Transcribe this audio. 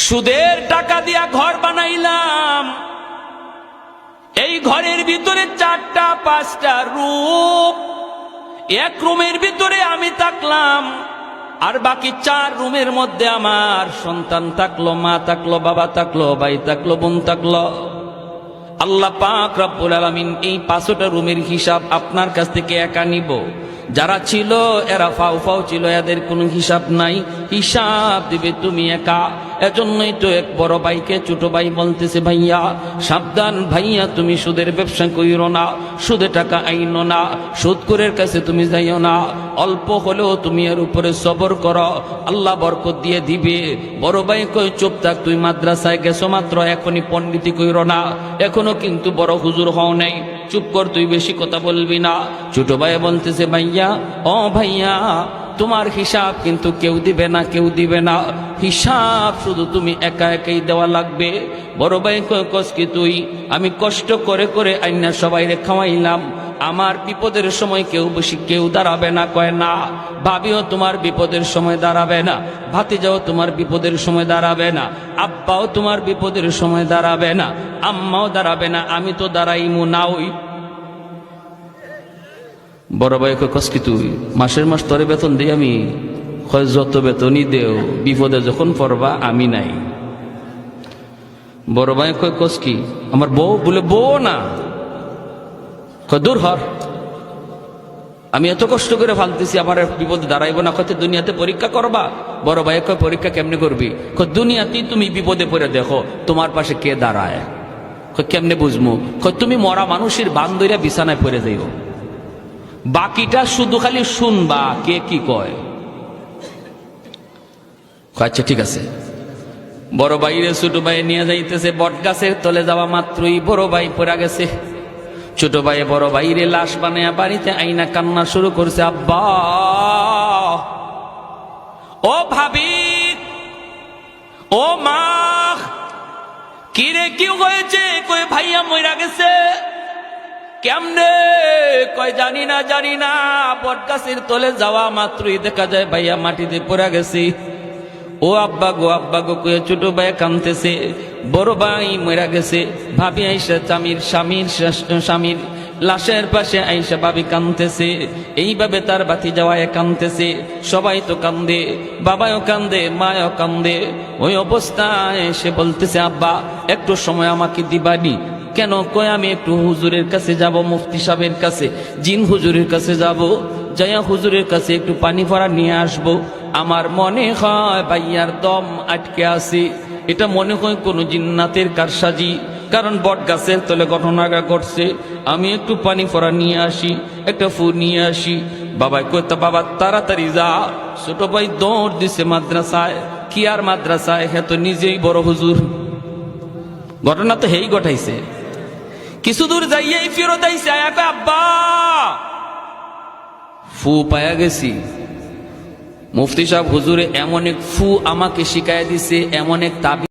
সুদের টাকা দিয়া ঘর বানাইলাম, এই ঘরের ভিতরে 4টা 5টা রুম, এক রুমের ভিতরে আমি থাকলাম, আর বাকি 4 রুমের মধ্যে আমার সন্তান থাকলো, মা থাকলো, বাবা থাকলো, ভাই থাকলো, বোন থাকলো। আল্লাহ পাক রব্বুল আলামিন এই 5টা রুমের হিসাব আপনার কাছ থেকে একা নিব। যারা ছিল এরা ফাও ফাও ছিল, এদের কোনো হিসাব নাই, হিসাব দিবে তুমি একা। এজন্যই তো এক বড় ভাইকে ছোট ভাই বলতেছে, ভাইয়া সাবধান, ভাইয়া তুমি সুদের ব্যবসা কইরো না, সুদে টাকা আইনো না, সুদখোরের কাছে তুমি যাইও না, অল্প হলেও তুমি এর উপরে সবর করো, আল্লাহ বরকত দিয়ে দিবে। বড় ভাই কই চুপ থাক, তুই মাদ্রাসায় গেছো মাত্র, এখনই পণ্ডিতি কইরো না, এখনো কিন্তু বড় হুজুর হও নাই, চুপ কর, তুই বেশি কথা বলবি না। ছোট ভাই বলতেছে, ভাইয়া ও ভাইয়া তোমার হিসাব কিন্তু কেউ দিবে না, কেউ দিবে না, হিসাব শুধু তুমি একা একাই দেওয়া লাগবে। বড় ভাই কস কি তুই, আমি কষ্ট করে করে আইনা সবাইরে খাওয়াইলাম, আমার বিপদের সময় কেউ দাঁড়াবে না। কয় না, ভাবিও তোমার বিপদের সময় দাঁড়াবে না, ভাতিজাও তোমার বিপদের সময় দাঁড়াবে না, আব্বাও তোমার বিপদের সময় দাঁড়াবে না, আম্মাও দাঁড়াবে না, আমি তো দাঁড়াইমু না। ওই বড় ভাই কস কি তুই, মাসের মাস তরে বেতন দিই আমি। কয় যত বেতনই দেও, বিপদে যখন পড়বা আমি নাই। বড় ভাই কস কি, আমার বউ? বলে বউ না। কয় দূর হর, আমি এত কষ্ট করে ফালতেছি, আমার বিপদে দাঁড়াইবো না। কত দুনিয়াতে পরীক্ষা করবা? বড় ভাই কয় পরীক্ষা কেমনে করবি? কয় দুনিয়াতেই তুমি বিপদে পড়ে দেখো তোমার পাশে কে দাঁড়ায়। কয় কেমনে বুঝবো? কয় তুমি মরা মানুষের বান ধইরা বিছানায় পড়ে যাইও, বাকিটা শুধু খালি শুনবা কে কি কয়। আচ্ছা ঠিক আছে। বড় ভাইরে ছোট ভাই নিয়ে যাইতেছে, বট গাছের তলে যাওয়া মাত্রই বড় ভাই পড়ে গেছে। ছোট ভাই বড় ভাইরে লাশ বানায়া বাড়িতে আইনা কান্না শুরু করছে, আব্বা ও ভাবি ও মা, কিরে কি হয়েছে? কই ভাইয়া মইরা গেছে। কেমনে? কয় জানি না। বট গাছের তলে যাওয়া মাত্রই দেখা যায় ভাইয়া মাটিতে পড়ে গেছে। ও আব্বা গো কয়ে ছোট ভাই কাঁদতেছে, বড় ভাই মরে গেছে। ভাবি আইসা স্বামীর লাশের পাশে আইসা ভাবি কাঁদতেছে, এইভাবে তার বাতি যাওয়ায় কাঁদতেছে। সবাই তো কান্দে, বাবাও কান্দে, মাও কান্দে। ওই অবস্থায় সে বলতেছে, আব্বা একটু সময় আমাকে দিবানি? কেন? কয় আমি একটু হুজুরের কাছে যাব, মুফতি সাহেবের কাছে, জিন হুজুরের কাছে যাব, যাইয়া হুজুরের কাছে একটু পানি ভরা নিয়ে আসবো। আমার মনে হয় ভাইয়ার দম আটকে আছে, এটা মনে হয় কোনো জিন্নাতের কারসাজি, কারণ বট গাছের তলে ঘটনাটা ঘটছে। আমি একটু পানি ভরা নিয়ে আসি, একটা ফু নিয়ে আসি। বাবা কইতা, বাবা তাড়াতাড়ি যা। ছোট ভাই দৌড় দিছে মাদ্রাসায়। কি আর মাদ্রাসায়, হ্যাঁ তো নিজেই বড় হুজুর। ঘটনা তো হেই ঘটাইছে। কিছু দূর যাইয়াই ফেরত আইছে, আব্বা ফু পায়া গেছি। মুফতি সাহেব হুজুরে এমন এক ফু আমাকে শিখাইয়া দিছে, এমন এক তাবিজ